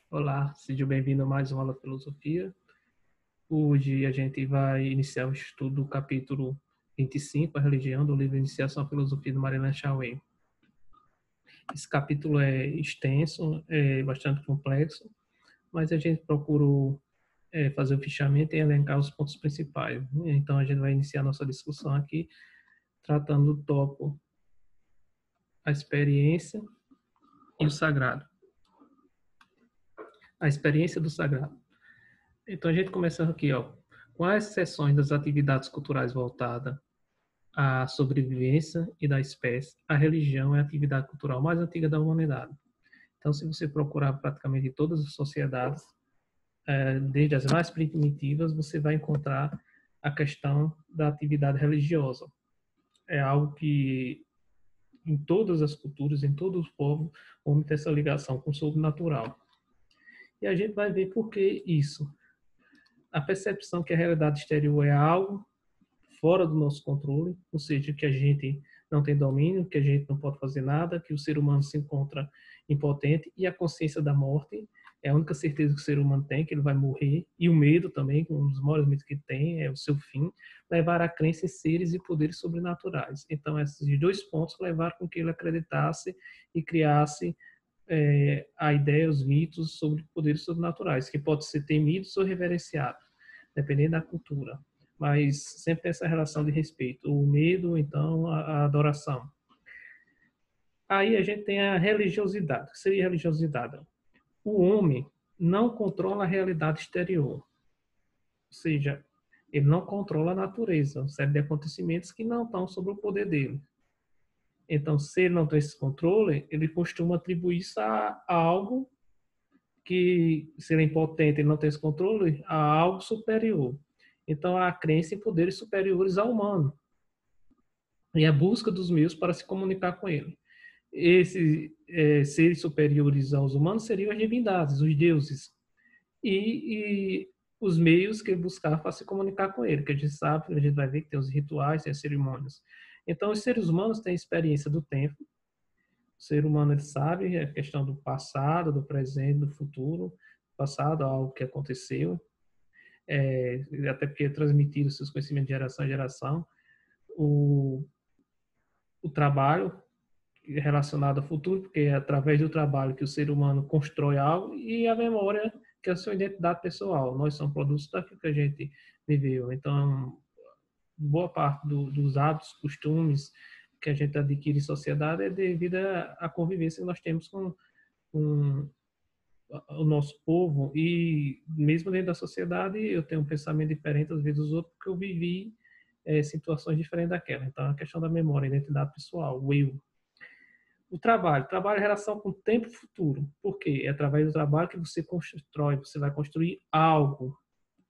Olá, seja bem-vindo a mais uma aula de filosofia. Hoje a gente vai iniciar o estudo do capítulo 25, a religião, do livro Iniciação à Filosofia do Mariana Chauet. Esse capítulo é extenso, é bastante complexo, mas a gente procurou fazer o fichamento e elencar os pontos principais. Então a gente vai iniciar nossa discussão aqui tratando do tópico a experiência e o sagrado. A experiência do sagrado. Então a gente começa aqui, ó. Com as exceções das atividades culturais voltadas à sobrevivência e da espécie, a religião é a atividade cultural mais antiga da humanidade. Então, se você procurar praticamente todas as sociedades, desde as mais primitivas, você vai encontrar a questão da atividade religiosa. É algo que, em todas as culturas, em todos os povos, vão ter essa ligação com o sobrenatural. E a gente vai ver por que isso. A percepção que a realidade exterior é algo fora do nosso controle, ou seja, que a gente não tem domínio, que a gente não pode fazer nada, que o ser humano se encontra impotente, e a consciência da morte é a única certeza que o ser humano tem, que ele vai morrer, e o medo também, um dos maiores medos que tem, é o seu fim, levar a crença em seres e poderes sobrenaturais. Então, esses dois pontos levaram com que ele acreditasse e criasse a ideia, os mitos sobre poderes sobrenaturais, que pode ser temidos ou reverenciados, dependendo da cultura. Mas sempre tem essa relação de respeito. O medo, então, a adoração. Aí a gente tem a religiosidade. O que seria religiosidade? O homem não controla a realidade exterior. Ou seja, ele não controla a natureza, uma série de acontecimentos que não estão sob o poder dele. Então, se ele não tem esse controle, ele costuma atribuir isso a algo que, se ele é impotente, ele não tem esse controle, a algo superior. Então, a crença em poderes superiores ao humano e a busca dos meios para se comunicar com ele. Esses seres superiores aos humanos seriam as divindades, os deuses, e os meios que ele buscava para se comunicar com ele, que a gente sabe, a gente vai ver que tem os rituais, tem as cerimônias. Então, os seres humanos têm a experiência do tempo. O ser humano, ele sabe a questão do passado, do presente, do futuro. Passado, algo que aconteceu, até porque é transmitido seus conhecimentos de geração em geração. O, o trabalho relacionado ao futuro, porque é através do trabalho que o ser humano constrói algo, e a memória, que é a sua identidade pessoal. Nós somos produtos daquilo que a gente viveu. Então, boa parte dos hábitos, costumes que a gente adquire em sociedade é devido à convivência que nós temos com o nosso povo, e mesmo dentro da sociedade eu tenho um pensamento diferente às vezes dos outros, porque eu vivi situações diferentes daquela. Então, a questão da memória, a identidade pessoal, o eu. O trabalho é relação com o tempo futuro. Por quê? É através do trabalho que você constrói, você vai construir algo.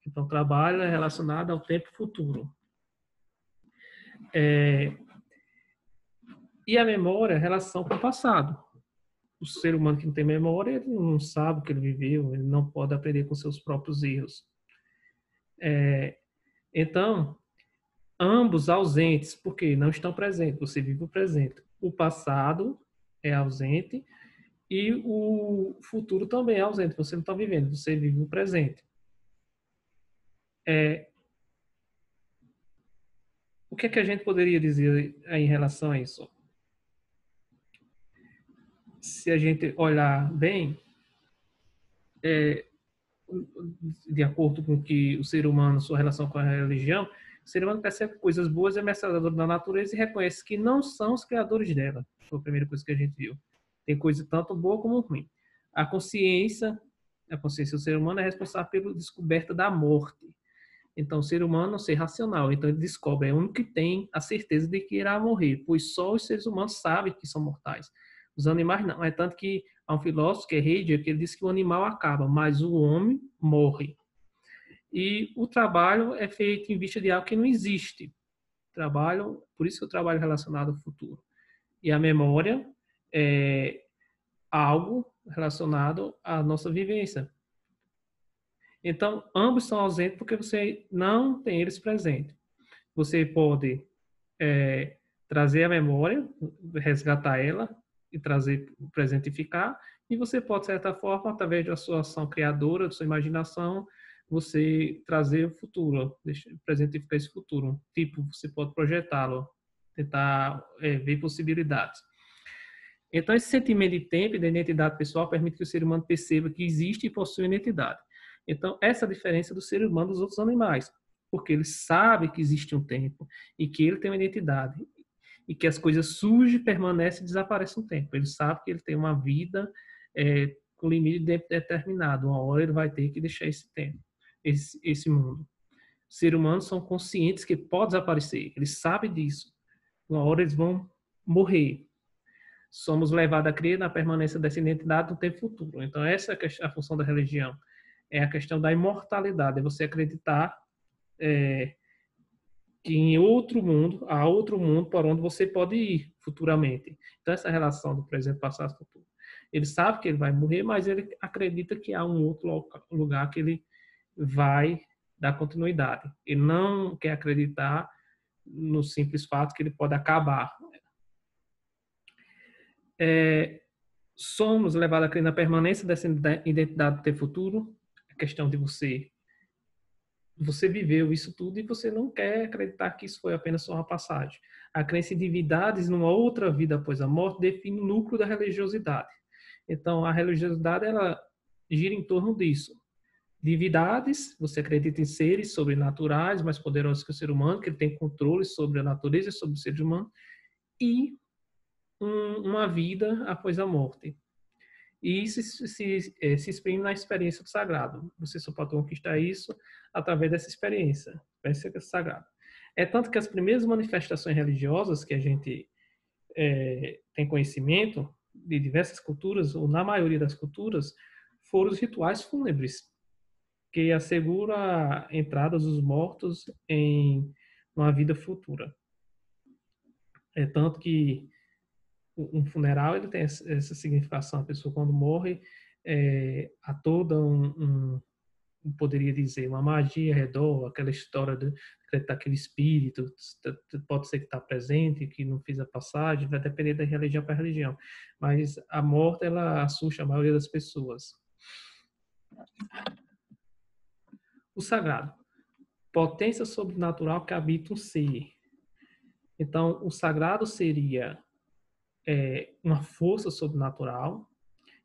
Então, trabalho é relacionado ao tempo futuro. E a memória é relação com o passado. O ser humano que não tem memória, ele não sabe o que ele viveu, ele não pode aprender com seus próprios erros. Então, ambos ausentes, porque não estão presentes, você vive o presente. O passado é ausente e o futuro também é ausente, você não está vivendo, você vive o presente. O que é que a gente poderia dizer em relação a isso? Se a gente olhar bem, de acordo com que o ser humano, sua relação com a religião, o ser humano percebe coisas boas e ameaçadoras da natureza e reconhece que não são os criadores dela. Foi a primeira coisa que a gente viu. Tem coisa tanto boa como ruim. A consciência do ser humano é responsável pela descoberta da morte. Então, o ser humano é um ser racional. Então, ele descobre, é o único que tem a certeza de que irá morrer, pois só os seres humanos sabem que são mortais. Os animais não. É tanto que há um filósofo, que é Heidegger, que ele diz que o animal acaba, mas o homem morre. E o trabalho é feito em vista de algo que não existe. Trabalho, por isso que o trabalho é relacionado ao futuro. E a memória é algo relacionado à nossa vivência. Então, ambos são ausentes porque você não tem eles presentes. Você pode trazer a memória, resgatar ela e trazer, presentificar, E você pode, de certa forma, através da sua ação criadora, da sua imaginação, você trazer o futuro, presentificar esse futuro. Tipo, você pode projetá-lo, tentar ver possibilidades. Então, esse sentimento de tempo e da identidade pessoal permite que o ser humano perceba que existe e possui identidade. Então, essa é a diferença do ser humano dos outros animais, porque ele sabe que existe um tempo e que ele tem uma identidade e que as coisas surgem, permanecem e desaparecem no tempo. Ele sabe que ele tem uma vida com limite determinado. Uma hora ele vai ter que deixar esse tempo, esse mundo. Os seres humanos são conscientes que pode desaparecer. Eles sabem disso. Uma hora eles vão morrer. Somos levados a crer na permanência dessa identidade no tempo futuro. Então, essa é a função da religião. É a questão da imortalidade. É você acreditar que em outro mundo, há outro mundo para onde você pode ir futuramente. Então, essa relação do presente, passado e futuro. Ele sabe que ele vai morrer, mas ele acredita que há um outro lugar que ele vai dar continuidade. Ele não quer acreditar no simples fato que ele pode acabar. Somos levados a crer na permanência dessa identidade do ter futuro, a questão de você viveu isso tudo e você não quer acreditar que isso foi apenas só uma passagem. A crença em divindades numa outra vida após a morte define o núcleo da religiosidade. Então, a religiosidade, ela gira em torno disso. Divindades, você acredita em seres sobrenaturais, mais poderosos que o ser humano, que ele tem controle sobre a natureza e sobre o ser humano, e uma vida após a morte. E isso se exprime na experiência do sagrado. Você só pode conquistar isso através dessa experiência sagrada. É tanto que as primeiras manifestações religiosas que a gente tem conhecimento de diversas culturas, ou na maioria das culturas, foram os rituais fúnebres, que assegura a entrada dos mortos em uma vida futura. É tanto que um funeral ele tem essa significação. A pessoa, quando morre, há toda poderia dizer, uma magia ao redor, aquela história daquele espírito, pode ser que está presente, que não fez a passagem, vai depender da religião para religião. Mas a morte, ela assusta a maioria das pessoas. O sagrado. Potência sobrenatural que habita um ser. Então, o sagrado seria uma força sobrenatural.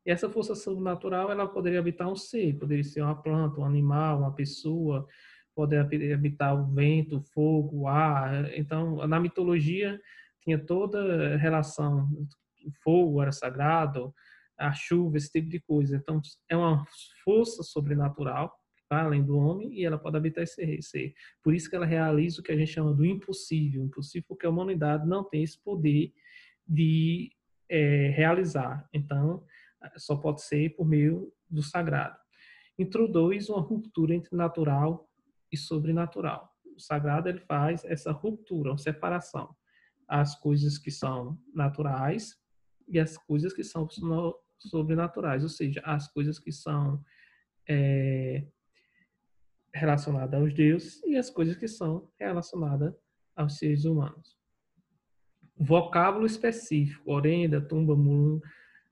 E essa força sobrenatural, ela poderia habitar um ser, poderia ser uma planta, um animal, uma pessoa, poderia habitar o vento, o fogo, o ar. Então, na mitologia, tinha toda relação. O fogo era sagrado, a chuva, esse tipo de coisa. Então, é uma força sobrenatural, tá? Além do homem, e ela pode habitar esse ser. Por isso que ela realiza o que a gente chama do impossível. Impossível porque a humanidade não tem esse poder de realizar. Então, só pode ser por meio do sagrado. Introduz uma ruptura entre natural e sobrenatural. O sagrado ele faz essa ruptura, uma separação. As coisas que são naturais e as coisas que são sobrenaturais, ou seja, as coisas que são relacionadas aos deuses e as coisas que são relacionadas aos seres humanos. Vocábulo específico, orenda, tumba, mulum,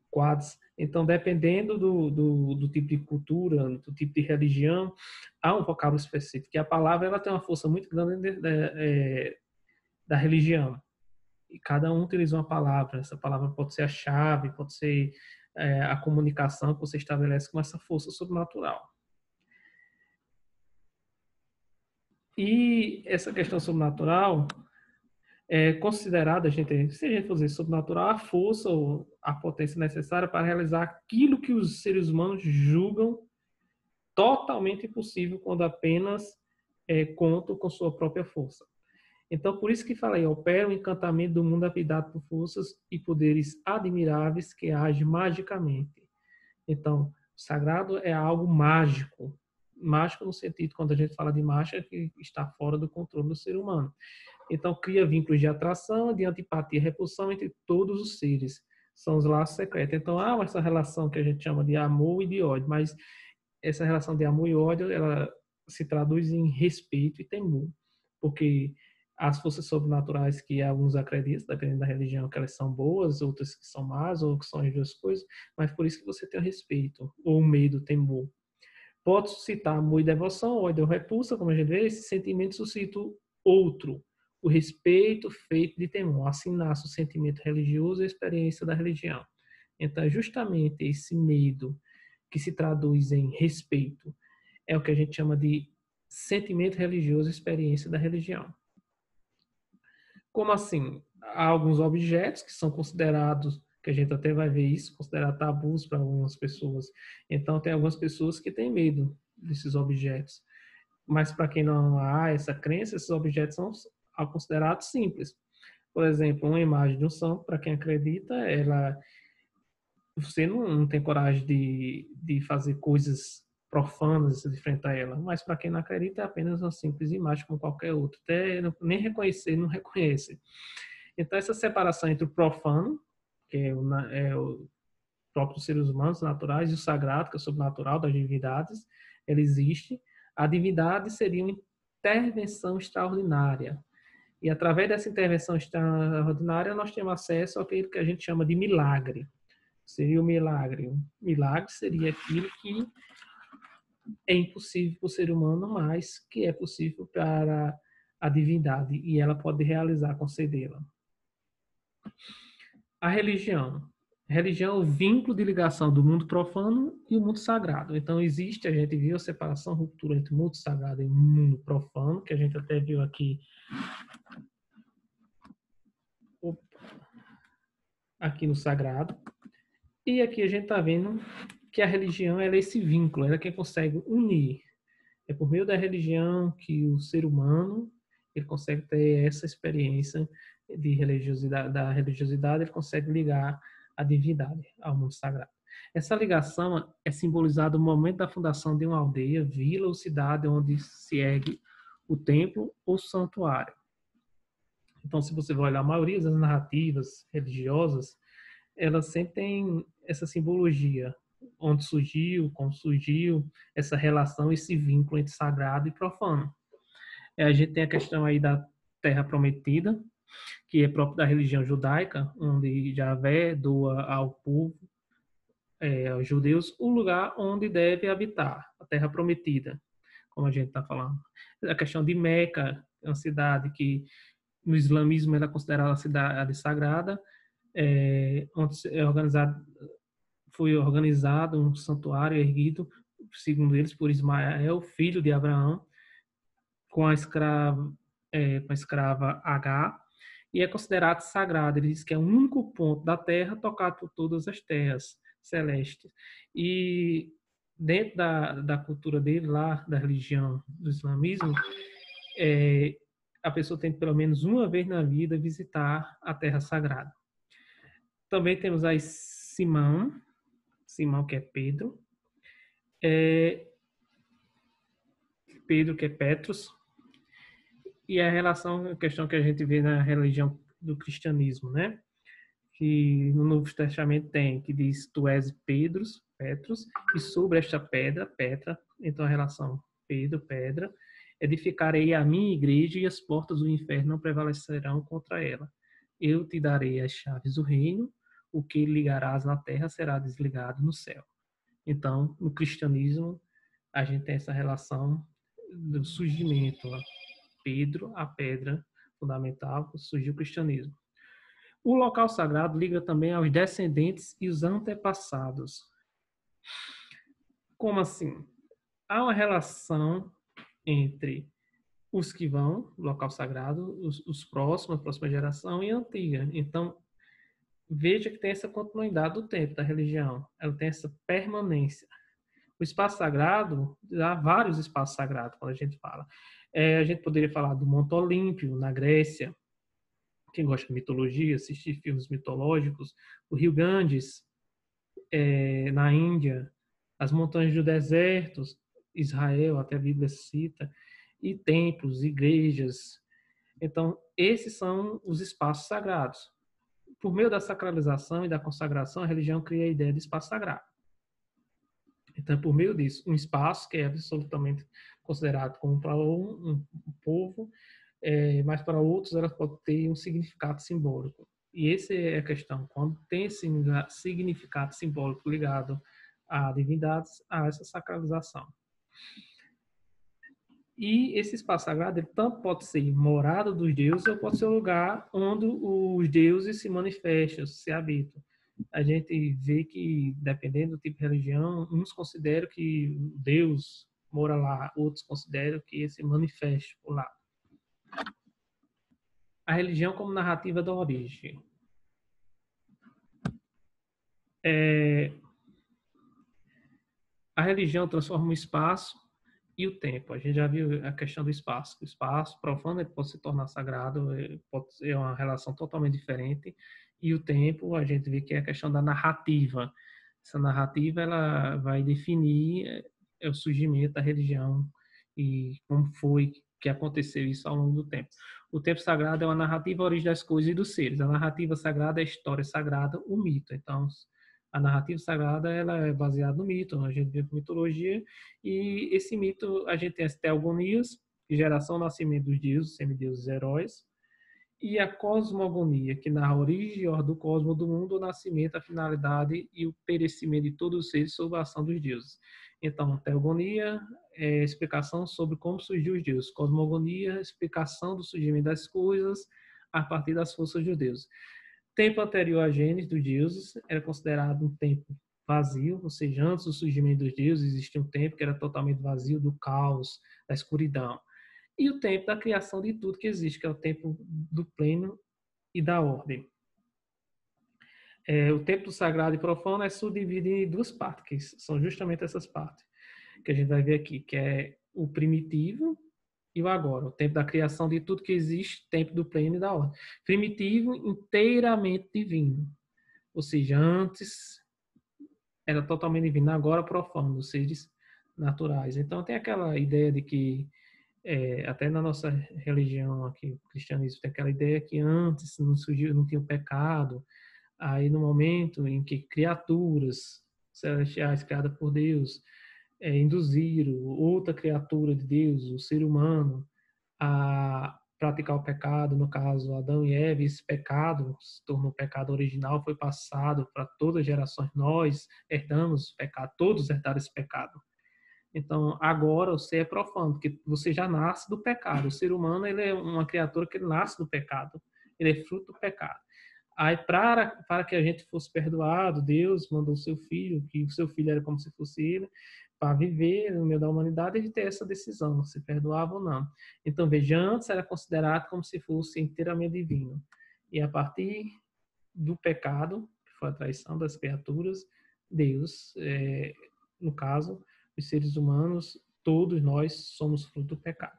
quadros. Então, dependendo do tipo de cultura, do tipo de religião, há um vocábulo específico. E a palavra ela tem uma força muito grande da religião. E cada um utiliza uma palavra. Essa palavra pode ser a chave, pode ser a comunicação que você estabelece com essa força sobrenatural. E essa questão sobrenatural é considerada, se a gente for dizer sobrenatural, a força ou a potência necessária para realizar aquilo que os seres humanos julgam totalmente impossível quando apenas contam com sua própria força. Então, por isso que falei, opera o encantamento do mundo habitado por forças e poderes admiráveis que agem magicamente. Então, o sagrado é algo mágico. Mágico no sentido, quando a gente fala de mágica, que está fora do controle do ser humano. Então, cria vínculos de atração, de antipatia e repulsão entre todos os seres. São os laços secretos. Então, há essa relação que a gente chama de amor e de ódio, mas essa relação de amor e ódio, ela se traduz em respeito e temor. Porque as forças sobrenaturais que alguns acreditam, dependendo da religião, que elas são boas, outras que são más, ou que são as duas coisas, mas por isso que você tem o respeito, ou o medo, o temor. Pode suscitar amor e devoção, ódio ou repulsa, como a gente vê, esse sentimento suscita outro, o respeito feito de temor, assim nasce o sentimento religioso e a experiência da religião. Então, é justamente esse medo que se traduz em respeito é o que a gente chama de sentimento religioso, experiência da religião. Como assim? Há alguns objetos que são considerados, que a gente até vai ver isso, considerados tabus para algumas pessoas. Então, tem algumas pessoas que têm medo desses objetos. Mas para quem não há essa crença, esses objetos são considerados simples. Por exemplo, uma imagem de um santo, para quem acredita, você não tem coragem de fazer coisas profanas de frente a ela, mas para quem não acredita é apenas uma simples imagem como qualquer outra. Até nem reconhecer, não reconhece. Então essa separação entre o profano, que é o próprio dos seres humanos naturais, e o sagrado, que é o sobrenatural das divindades, ela existe. A divindade seria uma intervenção extraordinária. E através dessa intervenção extraordinária nós temos acesso àquilo que a gente chama de milagre. Seria o milagre. O milagre seria aquilo que é impossível para o ser humano, mas que é possível para a divindade e ela pode realizar, concedê-la. A religião. A religião é o vínculo de ligação do mundo profano e o mundo sagrado. Então existe, a gente viu a separação, a ruptura entre o mundo sagrado e o mundo profano, que a gente até viu aqui, aqui no sagrado. E aqui a gente está vendo que a religião ela é esse vínculo, ela é quem consegue unir. É por meio da religião que o ser humano ele consegue ter essa experiência de religiosidade, da religiosidade, ele consegue ligar a divindade ao mundo sagrado. Essa ligação é simbolizada no momento da fundação de uma aldeia, vila ou cidade onde se ergue o templo ou santuário. Então, se você vai olhar a maioria das narrativas religiosas, elas sempre têm essa simbologia, onde surgiu, como surgiu, essa relação, esse vínculo entre sagrado e profano. A gente tem a questão aí da Terra Prometida, que é próprio da religião judaica, onde Javé doa ao povo, aos judeus, o lugar onde deve habitar, a Terra Prometida, como a gente está falando. A questão de Meca, é uma cidade que no islamismo era considerada a cidade sagrada, onde foi organizado um santuário erguido, segundo eles, por Ismael, filho de Abraão, com a escrava H, e é considerado sagrado. Ele diz que é o único ponto da Terra tocado por todas as terras celestes. E dentro da cultura dele, lá, da religião do islamismo, a pessoa tem pelo menos uma vez na vida visitar a Terra Sagrada. Também temos aí Simão que é Pedro, Pedro que é Petros, e a questão que a gente vê na religião do cristianismo, né? Que no Novo Testamento tem, que diz, tu és Petros, e sobre esta pedra, Petra, então a relação Pedro, pedra, edificarei a minha igreja e as portas do inferno não prevalecerão contra ela. Eu te darei as chaves do reino, o que ligarás na terra será desligado no céu. Então, no cristianismo, a gente tem essa relação do surgimento, ó. Pedro, a pedra fundamental, surgiu o cristianismo. O local sagrado liga também aos descendentes e os antepassados. Como assim? Há uma relação entre os que vão, local sagrado, os próximos, a próxima geração e a antiga. Então, veja que tem essa continuidade do tempo da religião. Ela tem essa permanência. O espaço sagrado, há vários espaços sagrados quando a gente fala. A gente poderia falar do Monte Olímpio, na Grécia. Quem gosta de mitologia, assistir filmes mitológicos. O Rio Ganges, na Índia. As montanhas do deserto, Israel, até a Bíblia cita. E templos, igrejas. Então, esses são os espaços sagrados. Por meio da sacralização e da consagração, a religião cria a ideia de espaço sagrado. Então, por meio disso, um espaço que é absolutamente considerado como para um povo, mas para outros ela pode ter um significado simbólico. E essa é a questão. Quando tem esse significado simbólico ligado a divindades, há essa sacralização. E esse espaço sagrado ele tanto pode ser morada dos deuses ou pode ser o lugar onde os deuses se manifestam, se habitam. A gente vê que, dependendo do tipo de religião, uns consideram que Deus mora lá, outros consideram que ele se manifesta por lá. A religião como narrativa da origem. A religião transforma o espaço e o tempo. A gente já viu a questão do espaço. O espaço profano ele pode se tornar sagrado, pode ser uma relação totalmente diferente. E o tempo, a gente vê que é a questão da narrativa. Essa narrativa ela vai definir o surgimento da religião e como foi que aconteceu isso ao longo do tempo. O tempo sagrado é uma narrativa a origem das coisas e dos seres. A narrativa sagrada é a história sagrada, o mito. Então, a narrativa sagrada ela é baseada no mito, a gente vê mitologia, e esse mito a gente tem as teogonias, geração, nascimento dos deuses, semideuses, heróis, e a cosmogonia, que narra a origem e ordem do cosmos, do mundo, o nascimento, a finalidade e o perecimento de todos os seres sob a ação dos deuses. Então, teogonia é explicação sobre como surgiu os deuses. Cosmogonia, explicação do surgimento das coisas a partir das forças dos deuses. Tempo anterior à Gênesis dos deuses era considerado um tempo vazio, ou seja, antes do surgimento dos deuses existia um tempo que era totalmente vazio do caos, da escuridão. E o tempo da criação de tudo que existe, que é o tempo do pleno e da ordem. O tempo do sagrado e profano é subdividido em duas partes, que são justamente essas partes que a gente vai ver aqui, que é o primitivo e o agora, o tempo da criação de tudo que existe, tempo do pleno e da ordem. Primitivo, inteiramente divino, ou seja, antes era totalmente divino, agora profano, os seres naturais. Então tem aquela ideia de que, até na nossa religião aqui, o cristianismo, tem aquela ideia que antes não surgiu, não tinha o pecado, aí no momento em que criaturas celestiais criadas por Deus induziram outra criatura de Deus, o ser humano, a praticar o pecado, no caso Adão e Eva, esse pecado se tornou pecado original, foi passado para todas as gerações. Nós herdamos o pecado, todos herdaram esse pecado. Então, agora você é profano, porque você já nasce do pecado. O ser humano ele é uma criatura que nasce do pecado, ele é fruto do pecado. Aí, para que a gente fosse perdoado, Deus mandou o seu filho, que o seu filho era como se fosse ele, para viver no meio da humanidade e ter essa decisão, se perdoava ou não. Então, veja, antes era considerado como se fosse inteiramente divino. E a partir do pecado, que foi a traição das criaturas, Deus, no caso, os seres humanos, todos nós somos fruto do pecado.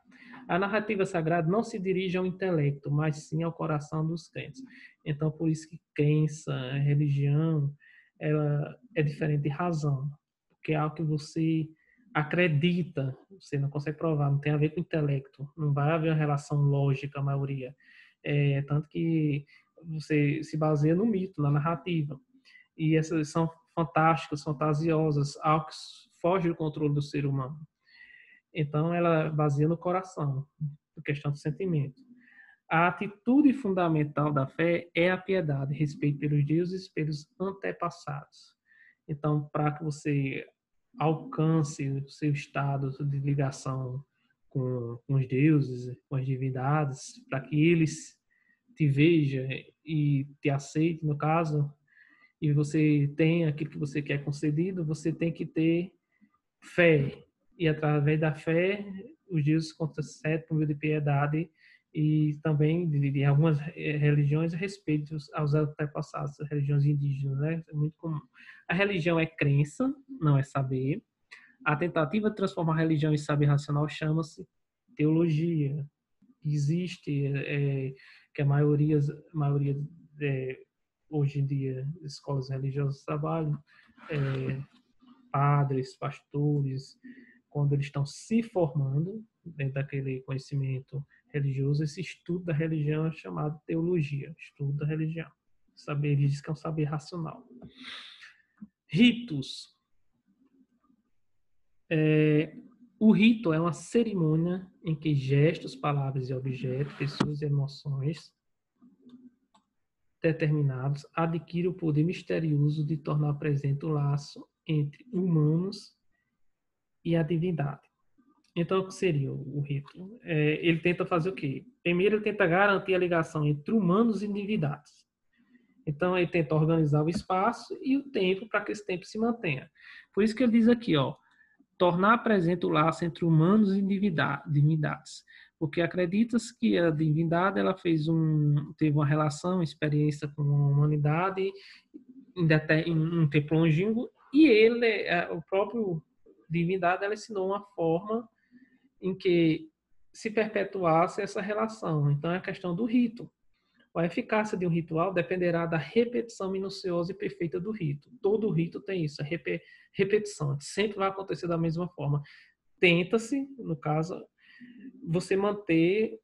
A narrativa sagrada não se dirige ao intelecto, mas sim ao coração dos crentes. Então, por isso que crença, religião, ela é diferente de razão, porque é algo que você acredita, você não consegue provar, não tem a ver com intelecto, não vai haver uma relação lógica, a maioria. Tanto que você se baseia no mito, na narrativa. E essas são fantásticas, fantasiosas, algo que foge do controle do ser humano. Então, ela baseia no coração, na questão do sentimento. A atitude fundamental da fé é a piedade, respeito pelos deuses e pelos antepassados. Então, para que você alcance o seu estado de ligação com os deuses, com as divindades, para que eles te vejam e te aceitem, no caso, e você tenha aquilo que você quer concedido, você tem que ter fé. E através da fé, os deuses concedem por meio de piedade e também de algumas religiões respeito aos antepassados, religiões indígenas, né? É muito comum. A religião é crença, não é saber. A tentativa de transformar a religião em saber racional chama-se teologia. Existe que a maioria hoje em dia escolas religiosas trabalham padres, pastores, quando eles estão se formando dentro daquele conhecimento religioso, esse estudo da religião é chamado teologia, estudo da religião. Saber, ele diz que é um saber racional. Ritos. O rito é uma cerimônia em que gestos, palavras e objetos, pessoas e emoções determinados adquirem o poder misterioso de tornar presente o laço entre humanos e a divindade. Então, o que seria o rito? Ele tenta fazer o quê? Primeiro, ele tenta garantir a ligação entre humanos e divindades. Então, ele tenta organizar o espaço e o tempo para que esse tempo se mantenha. Por isso que ele diz aqui, ó, tornar presente o laço entre humanos e divindades. Porque acredita-se que a divindade ela teve uma relação, experiência com a humanidade em um tempo longínquo, e ele, o próprio divindade, ela ensinou uma forma em que se perpetuasse essa relação. Então, é a questão do rito. A eficácia de um ritual dependerá da repetição minuciosa e perfeita do rito. Todo rito tem isso, repetição. Sempre vai acontecer da mesma forma. Tenta-se, no caso, você manter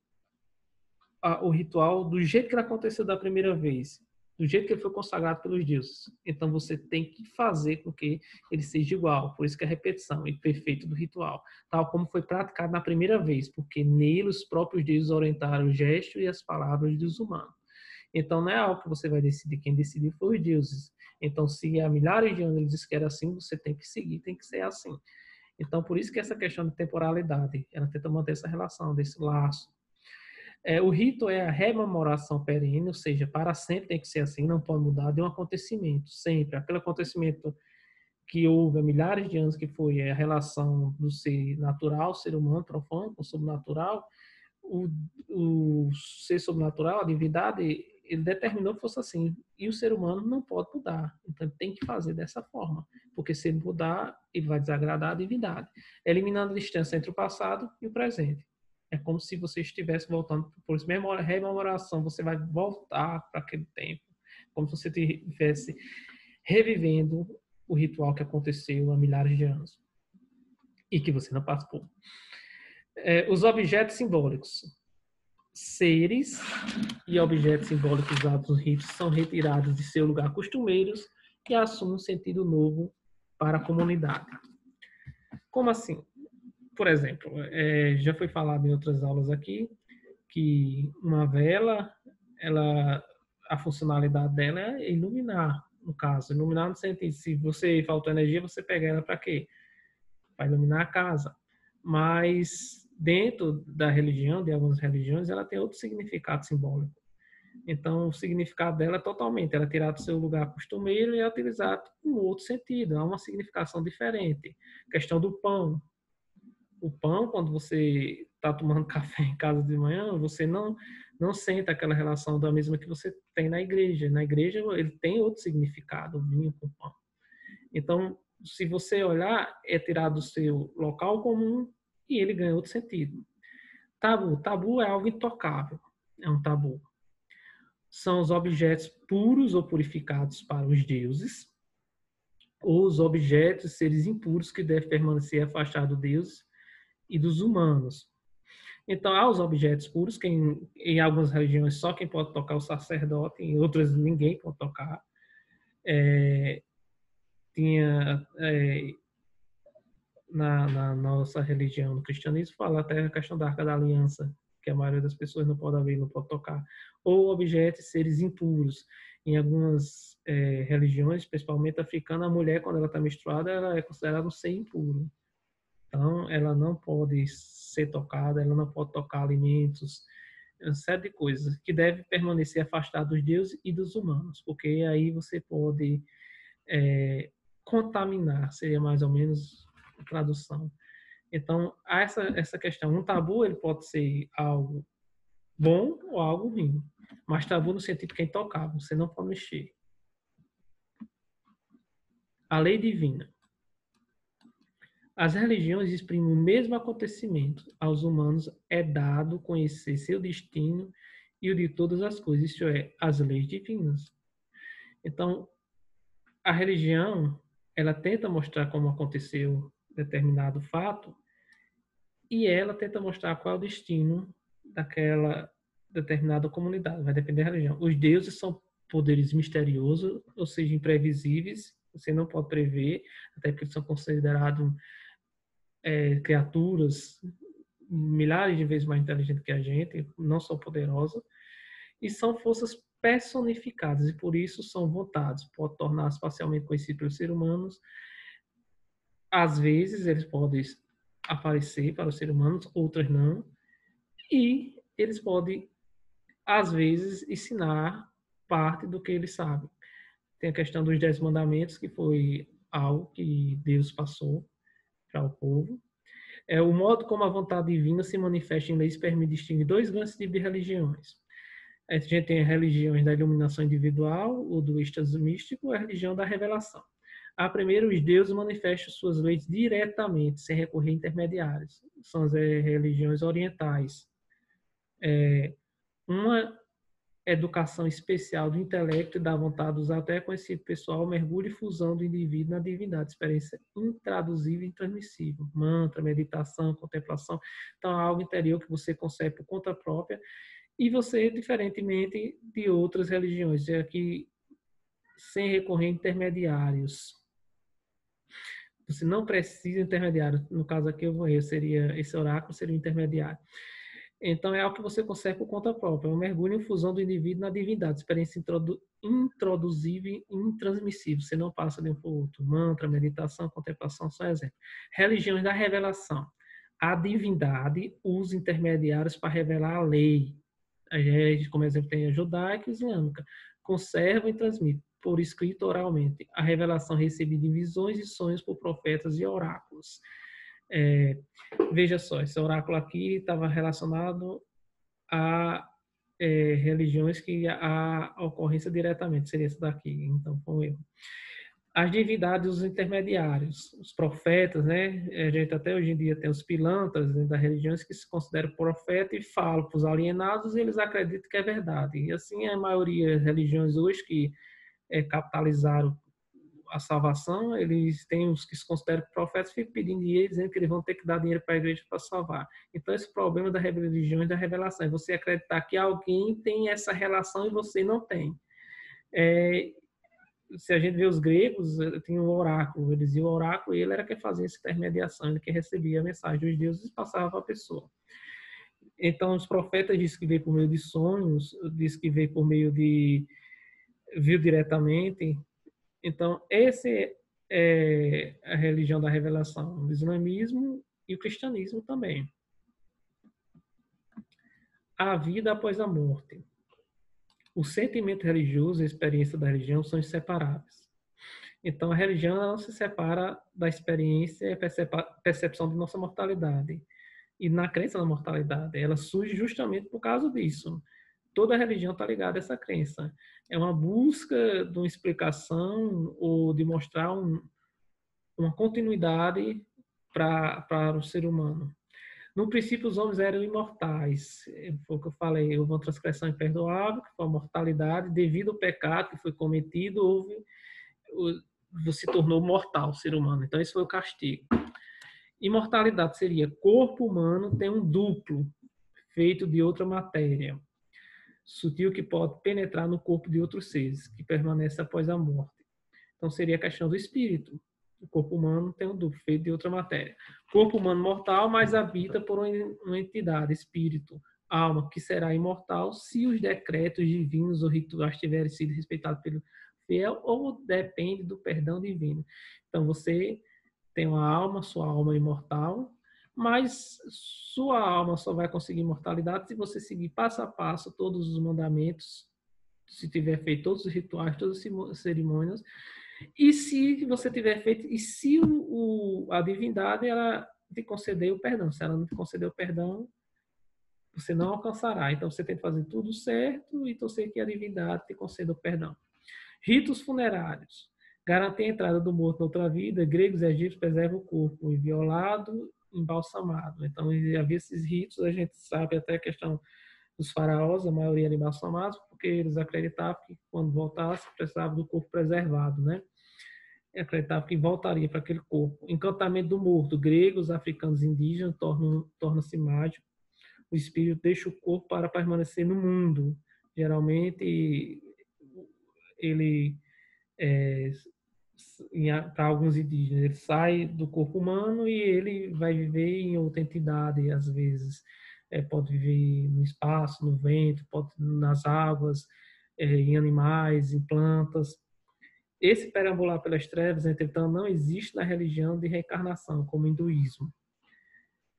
o ritual do jeito que ele aconteceu da primeira vez, do jeito que ele foi consagrado pelos deuses. Então você tem que fazer com que ele seja igual. Por isso que é a repetição e perfeito do ritual, tal como foi praticado na primeira vez, porque nele os próprios deuses orientaram o gesto e as palavras dos humanos. Então não é algo que você vai decidir, quem decidiu foi os deuses. Então se há milhares de anos eles disseram que era assim, você tem que seguir, tem que ser assim. Então por isso que essa questão de temporalidade, ela tenta manter essa relação, desse laço. O rito é a rememoração perene, ou seja, para sempre tem que ser assim, não pode mudar de um acontecimento, sempre. Aquele acontecimento que houve há milhares de anos, que foi a relação do ser natural, ser humano, profano, com o sobrenatural, o ser sobrenatural, a divindade, ele determinou que fosse assim. E o ser humano não pode mudar. Então, ele tem que fazer dessa forma. Porque se ele mudar, ele vai desagradar a divindade. Eliminando a distância entre o passado e o presente. É como se você estivesse voltando, por isso, rememoração, você vai voltar para aquele tempo. Como se você estivesse revivendo o ritual que aconteceu há milhares de anos. E que você não participou. Os objetos simbólicos. Seres e objetos simbólicos usados nos ritos são retirados de seu lugar costumeiros e assumem um sentido novo para a comunidade. Como assim? Por exemplo, já foi falado em outras aulas aqui que uma vela, a funcionalidade dela é iluminar, no caso. Iluminar no sentido, se você faltou energia, você pega ela para quê? Para iluminar a casa. Mas dentro da religião, de algumas religiões, ela tem outro significado simbólico. Então, o significado dela é totalmente, ela é tirada do seu lugar costumeiro e é utilizada em outro sentido, há uma significação diferente. A questão do pão. O pão, quando você está tomando café em casa de manhã, você não sente aquela relação da mesma que você tem na igreja. Na igreja, ele tem outro significado, o vinho com pão. Então, se você olhar, é tirado do seu local comum e ele ganha outro sentido. Tabu. Tabu é algo intocável. É um tabu. São os objetos puros ou purificados para os deuses, ou os objetos, seres impuros que devem permanecer afastados do Deus e dos humanos. Então, há os objetos puros, que em algumas religiões só quem pode tocar é o sacerdote, em outras ninguém pode tocar. Na nossa religião, no cristianismo, fala até a questão da Arca da Aliança, que a maioria das pessoas não pode ver, não pode tocar. Ou objetos, seres impuros. Em algumas religiões, principalmente africana, a mulher, quando ela está menstruada, ela é considerada um ser impuro. Então, ela não pode ser tocada, ela não pode tocar alimentos, uma série de coisas que deve permanecer afastada dos deuses e dos humanos, porque aí você pode contaminar, seria mais ou menos a tradução. Então, há essa questão. Um tabu ele pode ser algo bom ou algo ruim, mas tabu no sentido que é intocável, você não pode mexer. A lei divina. As religiões exprimem o mesmo acontecimento. Aos humanos é dado conhecer seu destino e o de todas as coisas, isto é, as leis divinas. Então, a religião, ela tenta mostrar como aconteceu determinado fato e ela tenta mostrar qual é o destino daquela determinada comunidade. Vai depender da religião. Os deuses são poderes misteriosos, ou seja, imprevisíveis. Você não pode prever, até porque eles são considerados criaturas milhares de vezes mais inteligentes que a gente, não são poderosas, e são forças personificadas, e por isso são vontades. Pode tornar-se parcialmente conhecidos pelos seres humanos. Às vezes, eles podem aparecer para os seres humanos, outras não. E eles podem, às vezes, ensinar parte do que eles sabem. Tem a questão dos 10 mandamentos, que foi algo que Deus passou para o povo. O modo como a vontade divina se manifesta em leis permite distinguir dois grandes tipos de religiões. A gente tem religiões da iluminação individual, ou do êxtase místico, a religião da revelação. A primeira, os deuses manifestam suas leis diretamente, sem recorrer a intermediários. São as religiões orientais. Uma educação especial do intelecto e da vontade dos até conhecido pessoal, mergulho e fusão do indivíduo na divindade, experiência intraduzível e intransmissível. Mantra, meditação, contemplação. Então, é algo interior que você consegue por conta própria. E você, diferentemente de outras religiões, é que sem recorrer a intermediários. Você não precisa de intermediário. No caso aqui, esse oráculo seria o intermediário. Então, é algo que você consegue por conta própria. É um mergulho em fusão do indivíduo na divindade. Experiência introduzível e intransmissível. Você não passa de um para o outro. Mantra, meditação, contemplação, são exemplos. Religiões da revelação. A divindade usa intermediários para revelar a lei. A gente, como exemplo, tem a judaica e a islâmica. Conserva e transmite, por escrito oralmente, a revelação recebida em visões e sonhos por profetas e oráculos. Veja só, esse oráculo aqui estava relacionado a religiões que a ocorrência diretamente seria esse daqui, então foi um erro. As divindades, os intermediários, os profetas, né? A gente até hoje em dia tem os pilantras das religiões que se consideram profeta e falam para os alienados e eles acreditam que é verdade. E assim a maioria das religiões hoje que capitalizaram a salvação, eles têm os que se consideram profetas, ficam pedindo dinheiro, dizendo que eles vão ter que dar dinheiro para a igreja para salvar. Então, esse problema da religião e da revelação é você acreditar que alguém tem essa relação e você não tem. Se a gente vê os gregos, tinha um oráculo, eles iam ao oráculo e ele era quem fazia essa intermediação, ele que recebia a mensagem dos deuses e passava para a pessoa. Então, os profetas dizem que veio por meio de sonhos, diz que veio por meio de viu diretamente. Então, esse é a religião da revelação, o islamismo e o cristianismo também. A vida após a morte. O sentimento religioso e a experiência da religião são inseparáveis. Então, a religião não se separa da experiência e percepção de nossa mortalidade. E na crença na mortalidade, ela surge justamente por causa disso. Toda religião está ligada a essa crença. É uma busca de uma explicação ou de mostrar uma continuidade para o ser humano. No princípio, os homens eram imortais. Foi o que eu falei, houve uma transgressão imperdoável, que foi a mortalidade. Devido ao pecado que foi cometido, se tornou mortal o ser humano. Então, esse foi o castigo. Imortalidade seria corpo humano tem um duplo, feito de outra matéria, sutil que pode penetrar no corpo de outros seres, que permanece após a morte. Então, seria a questão do espírito. O corpo humano tem um duplo, feito de outra matéria. Corpo humano mortal, mas habita por uma entidade, espírito, alma, que será imortal se os decretos divinos ou rituais tiverem sido respeitados pelo fiel ou depende do perdão divino. Então, você tem uma alma, sua alma é imortal, mas sua alma só vai conseguir imortalidade se você seguir passo a passo todos os mandamentos, se tiver feito todos os rituais, todas as cerimônias, e se você tiver feito, e se a divindade ela te conceder o perdão, se ela não te conceder o perdão, você não alcançará. Então você tem que fazer tudo certo e torcer que a divindade te conceda o perdão. Ritos funerários. Garantir a entrada do morto na outra vida, gregos e egípcios preservam o corpo inviolado, embalsamado. Então havia esses ritos, a gente sabe até a questão dos faraós, a maioria eram embalsamados, porque eles acreditavam que quando voltasse precisava do corpo preservado, né? E acreditavam que voltaria para aquele corpo. Encantamento do morto, gregos, africanos, indígenas, torna-se mágico. O espírito deixa o corpo para permanecer no mundo. Geralmente ele para alguns indígenas, ele sai do corpo humano e ele vai viver em outra entidade, às vezes pode viver no espaço, no vento, pode nas águas, em animais, em plantas. Esse perambular pelas trevas, entretanto, não existe na religião de reencarnação, como o hinduísmo.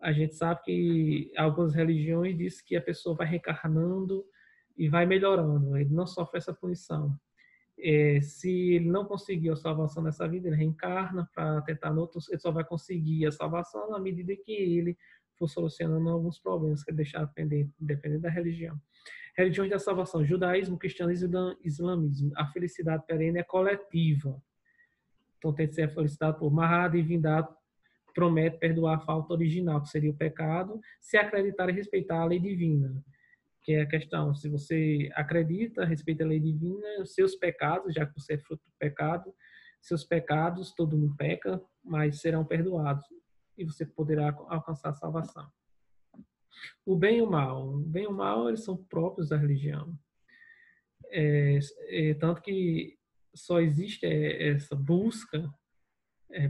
A gente sabe que algumas religiões dizem que a pessoa vai reencarnando e vai melhorando, ele não sofre essa punição. Se ele não conseguir a salvação nessa vida, ele reencarna para tentar no outro, ele só vai conseguir a salvação na medida que ele for solucionando alguns problemas que ele deixar pendente, dependendo da religião. Religiões da salvação: judaísmo, cristianismo e islamismo. A felicidade perene é coletiva. Então tem que ser a felicidade por Mahá, a divindade promete perdoar a falta original, que seria o pecado, se acreditar e respeitar a lei divina, que é a questão, se você acredita, respeita a lei divina, os seus pecados, já que você é fruto do pecado, seus pecados, todo mundo peca, mas serão perdoados e você poderá alcançar a salvação. O bem e o mal. O bem e o mal, eles são próprios da religião. Tanto que só existe essa busca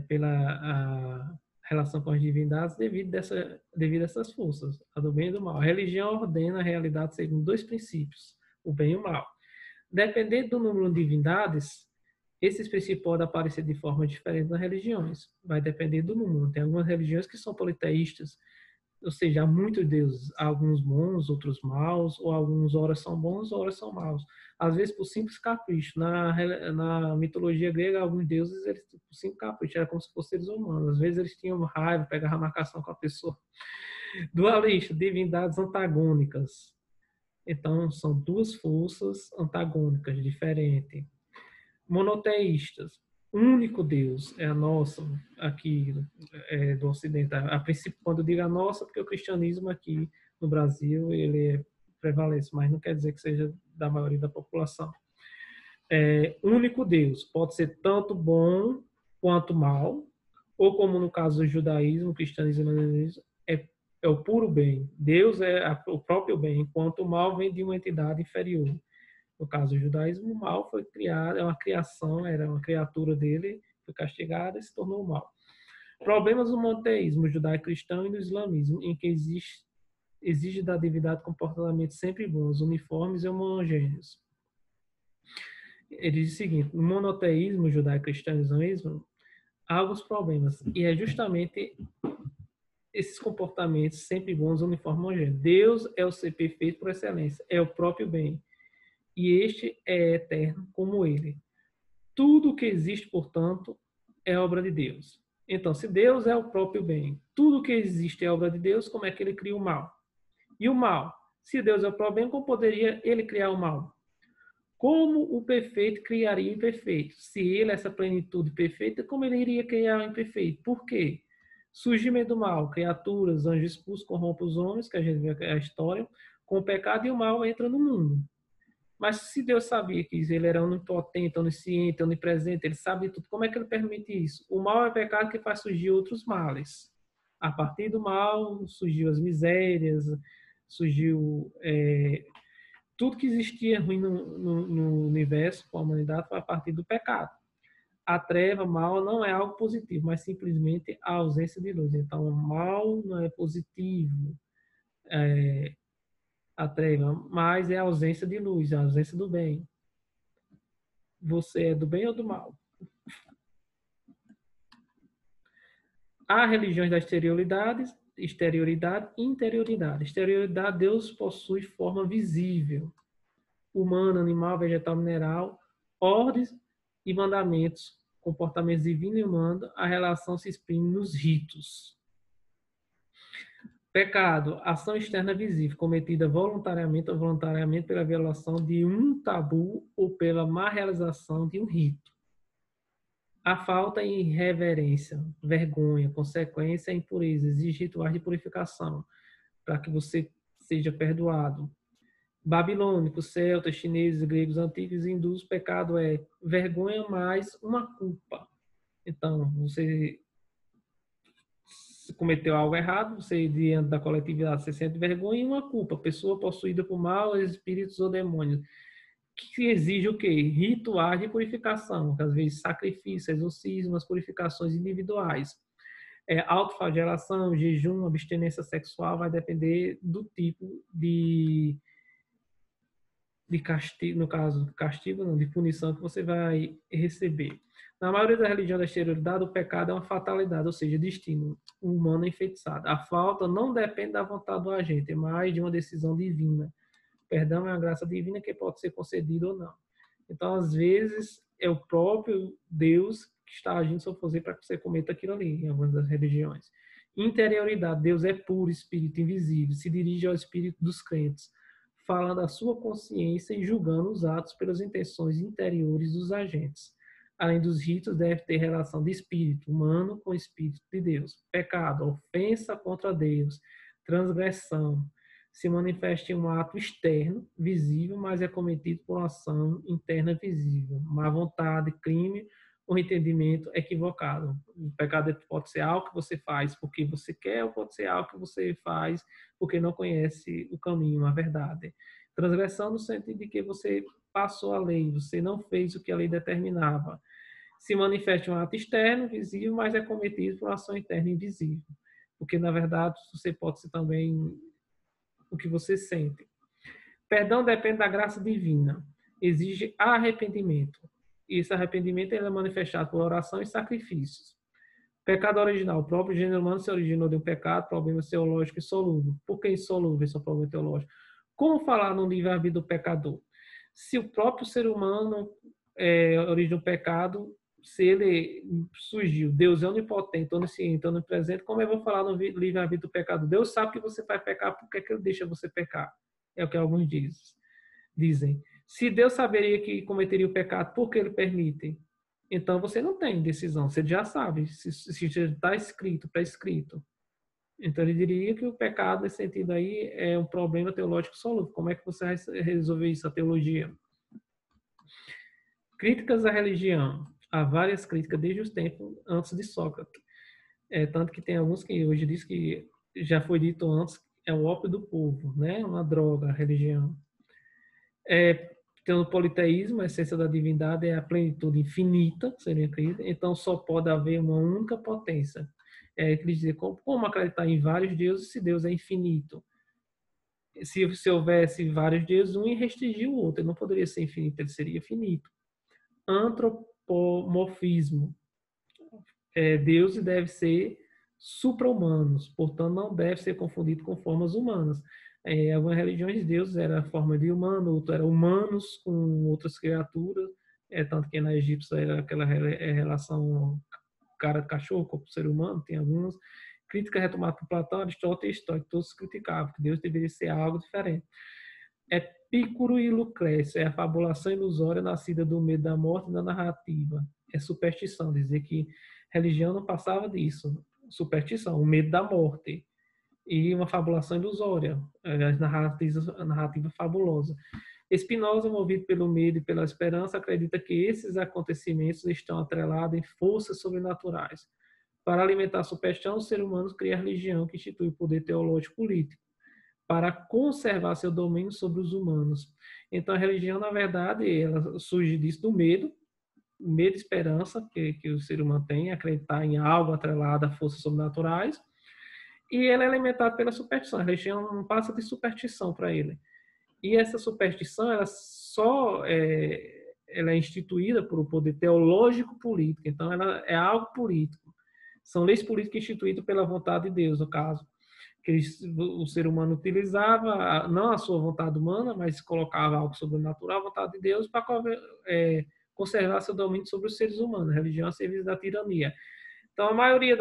pela a relação com as divindades devido a essas forças, a do bem e do mal. A religião ordena a realidade segundo dois princípios, o bem e o mal. Dependendo do número de divindades, esses princípios podem aparecer de forma diferente nas religiões. Vai depender do número. Tem algumas religiões que são politeístas, ou seja, há muitos deuses, alguns bons, outros maus, ou alguns horas são bons, horas são maus. Às vezes por simples capricho. Na mitologia grega, alguns deuses, eles por simples capricho, era como se fossem seres humanos. Às vezes eles tinham raiva, pegavam a marcação com a pessoa. Dualista, divindades antagônicas. Então, são duas forças antagônicas, diferentes. Monoteístas, único Deus é a nossa aqui do Ocidente. A princípio, quando eu digo a nossa, porque o cristianismo aqui no Brasil ele prevalece, mas não quer dizer que seja da maioria da população. Único Deus pode ser tanto bom quanto mal, ou como no caso do judaísmo, cristianismo, é o puro bem. Deus é o próprio bem, enquanto o mal vem de uma entidade inferior. No caso do judaísmo, o mal foi criado, é uma criação, era uma criatura dele, foi castigada e se tornou mal. Problemas do monoteísmo judaico-cristão e do islamismo, em que exige da divindade comportamentos sempre bons, uniformes e homogêneos. Ele diz o seguinte: no monoteísmo judaico-cristão e islamismo, há alguns problemas, e é justamente esses comportamentos sempre bons, uniformes e homogêneos. Deus é o ser perfeito por excelência, é o próprio bem. E este é eterno como ele. Tudo que existe, portanto, é obra de Deus. Então, se Deus é o próprio bem, tudo que existe é obra de Deus, como é que ele cria o mal? E o mal? Se Deus é o próprio bem, como poderia ele criar o mal? Como o perfeito criaria o imperfeito? Se ele é essa plenitude perfeita, como ele iria criar o imperfeito? Por quê? Surgimento do mal, criaturas, anjos expulsos, corrompem os homens, que a gente vê a história, com o pecado e o mal entra no mundo. Mas se Deus sabia que ele era onipotente, onisciente, onipresente, ele sabe tudo, como é que ele permite isso? O mal é o pecado que faz surgir outros males. A partir do mal surgiu as misérias, surgiu tudo que existia ruim no universo, com a humanidade, foi a partir do pecado. A treva, mal, não é algo positivo, mas simplesmente a ausência de luz. Então, o mal não é positivo. A treva, mas é a ausência de luz, a ausência do bem. Você é do bem ou do mal? Há religiões da exterioridade e interioridade. Exterioridade, Deus possui forma visível, humana, animal, vegetal, mineral, ordens e mandamentos, comportamentos divinos e humanos, a relação se exprime nos ritos. Pecado, ação externa visível, cometida voluntariamente ou voluntariamente pela violação de um tabu ou pela má realização de um rito. A falta em reverência, vergonha, consequência, impureza, exige rituais de purificação para que você seja perdoado. Babilônicos, celtas, chineses, gregos antigos e hindus, pecado é vergonha mais uma culpa. Então, você cometeu algo errado, você, diante da coletividade, você sente vergonha e uma culpa. Pessoa possuída por maus espíritos ou demônios, que exige o quê? Rituais de purificação, que às vezes sacrifício, exorcismo, purificações individuais. Autoflagelação, jejum, abstinência sexual vai depender do tipo de castigo, no caso, castigo não, de punição que você vai receber. Na maioria das religiões da exterioridade, o pecado é uma fatalidade, ou seja, destino humano enfeitiçado. A falta não depende da vontade do agente, é mais de uma decisão divina. Perdão é uma graça divina que pode ser concedida ou não. Então, às vezes, é o próprio Deus que está agindo sobre você para que você cometa aquilo ali, em algumas das religiões. Interioridade, Deus é puro, espírito invisível, se dirige ao espírito dos crentes, falando a sua consciência e julgando os atos pelas intenções interiores dos agentes. Além dos ritos, deve ter relação de espírito humano com o espírito de Deus. Pecado, ofensa contra Deus, transgressão, se manifesta em um ato externo, visível, mas é cometido por uma ação interna visível. Má vontade, crime ou entendimento equivocado. O pecado pode ser algo que você faz porque você quer, ou pode ser algo que você faz porque não conhece o caminho, a verdade. Transgressão no sentido de que você passou a lei, você não fez o que a lei determinava. Se manifesta em um ato externo, visível, mas é cometido por uma ação interna invisível. Porque, na verdade, você pode ser também o que você sente. Perdão depende da graça divina. Exige arrependimento. E esse arrependimento é manifestado por oração e sacrifícios. Pecado original. O próprio gênero humano se originou de um pecado, problema teológico insolúvel. Por que insolúvel esse é um problema teológico? Como falar no livre-arbítrio do pecador? Se o próprio ser humano origina um pecado, se ele surgiu, Deus é onipotente, onisciente, onipresente, como eu vou falar no livre-arbítrio do pecado? Deus sabe que você vai pecar, por que ele deixa você pecar? É o que alguns dizem. Se Deus saberia que cometeria o pecado, por que ele permite? Então você não tem decisão, você já sabe, se já está escrito, pré-escrito. Então ele diria que o pecado, nesse sentido aí, é um problema teológico solúvel. Como é que você vai resolver isso, a teologia? Críticas à religião. Há várias críticas desde os tempos antes de Sócrates. Tanto que tem alguns que hoje diz que já foi dito antes, é o ópio do povo, né? Uma droga, a religião. Tem o politeísmo, a essência da divindade é a plenitude infinita, seria acredito. Então só pode haver uma única potência. Quer dizer, como acreditar em vários deuses se Deus é infinito? Se houvesse vários deuses, um ia restringir o outro, ele não poderia ser infinito, ele seria finito. Antropomorfismo. Deuses devem ser supra-humanos, portanto não deve ser confundido com formas humanas. Algumas religiões de deuses era a forma de humano, outras eram humanos com outras criaturas, tanto que na egípcia era aquela relação cara-cachorro com o ser humano, tem algumas. Crítica retomada por Platão, Aristóteles e Estoico, todos criticavam que Deus deveria ser algo diferente. Epicuro e Lucrécio é a fabulação ilusória nascida do medo da morte e da narrativa. É superstição, dizer que religião não passava disso. Superstição, o medo da morte e uma fabulação ilusória, a narrativa fabulosa. Spinoza, movido pelo medo e pela esperança, acredita que esses acontecimentos estão atrelados em forças sobrenaturais. Para alimentar a superstição, o ser humano cria a religião que institui o poder teológico político para conservar seu domínio sobre os humanos. Então, a religião, na verdade, ela surge disso do medo e esperança que o ser humano tem, acreditar em algo atrelado a forças sobrenaturais, e ela é alimentada pela superstição. A religião não passa de superstição para ele. E essa superstição, ela é instituída por um poder teológico político. Então, ela é algo político. São leis políticas instituídas pela vontade de Deus, no caso. Que o ser humano utilizava, não a sua vontade humana, mas colocava algo sobrenatural, a vontade de Deus, para conservar seu domínio sobre os seres humanos. A religião é serviço da tirania. Então, a maioria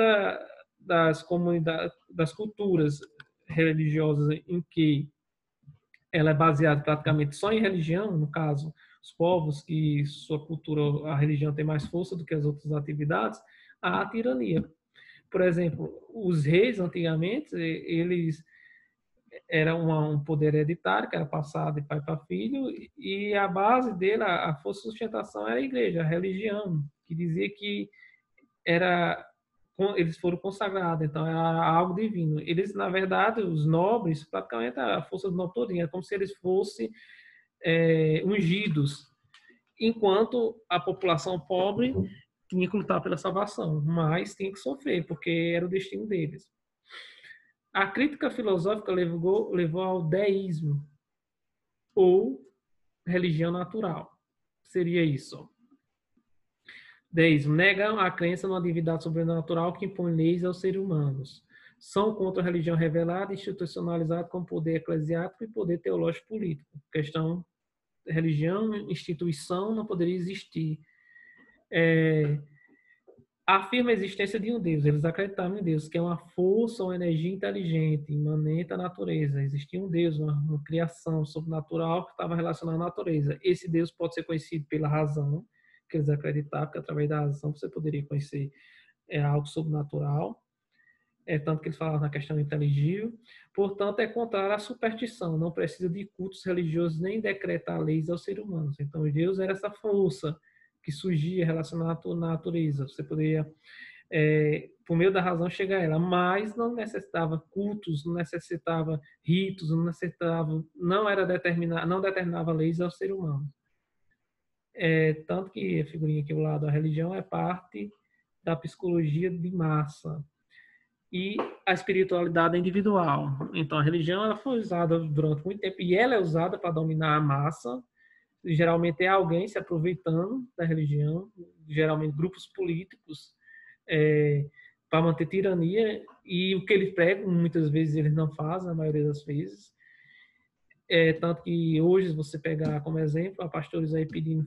das comunidades, das culturas religiosas em que ela é baseada praticamente só em religião, no caso, os povos que sua cultura, a religião tem mais força do que as outras atividades, há a tirania. Por exemplo, os reis antigamente, eles eram um poder hereditário que era passado de pai para filho, e a base dele, a força de sustentação era a igreja, a religião, que dizia que eles foram consagrados, então era algo divino. Eles, na verdade, os nobres, praticamente a força do nobre todinha, é como se eles fossem ungidos, enquanto a população pobre tinha que lutar pela salvação, mas tinha que sofrer, porque era o destino deles. A crítica filosófica levou ao deísmo, ou religião natural. Seria isso. Deísmo. Negam a crença numa divindade sobrenatural que impõe leis aos seres humanos. São contra a religião revelada, institucionalizada como poder eclesiástico e poder teológico político. Questão religião, instituição não poderia existir. Afirma a existência de um Deus. Eles acreditavam em Deus, que é uma força, uma energia inteligente, imanente à natureza. Existia um Deus, uma criação sobrenatural que estava relacionada à natureza. Esse Deus pode ser conhecido pela razão, que eles acreditavam que através da razão você poderia conhecer algo sobrenatural. Tanto que eles falavam na questão inteligível. Portanto, é contrário à superstição. Não precisa de cultos religiosos nem decretar leis aos seres humanos. Então, Deus era essa força que surgia relacionada à natureza. Você poderia, por meio da razão, chegar a ela, mas não necessitava cultos, não necessitava ritos, não determinava leis ao ser humano. Tanto que a figurinha aqui ao lado da religião é parte da psicologia de massa e a espiritualidade individual. Então, a religião ela foi usada durante muito tempo e ela é usada para dominar a massa. Geralmente é alguém se aproveitando da religião, geralmente grupos políticos, para manter tirania, e o que eles pregam, muitas vezes eles não fazem, a maioria das vezes. Tanto que hoje, você pegar como exemplo, há pastores aí pedindo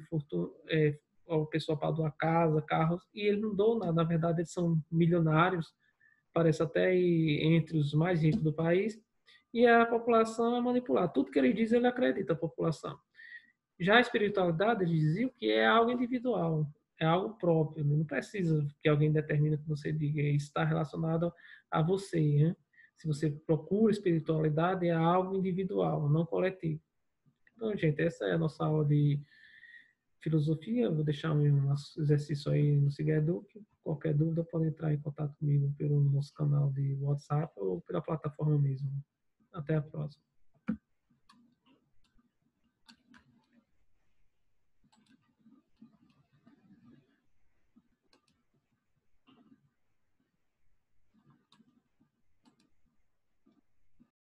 ao pessoal para doar casa, carros, e eles não dão nada, na verdade eles são milionários, parece até entre os mais ricos do país, e a população é manipulada. Tudo que ele diz, ele acredita, a população. Já a espiritualidade, eles diziam que é algo individual, é algo próprio, não precisa que alguém determine que você diga, isso está relacionado a você. Né? Se você procura espiritualidade, é algo individual, não coletivo. Então, gente, essa é a nossa aula de filosofia. Eu vou deixar um exercício aí no Sigeduc. Qualquer dúvida, pode entrar em contato comigo pelo nosso canal de WhatsApp ou pela plataforma mesmo. Até a próxima.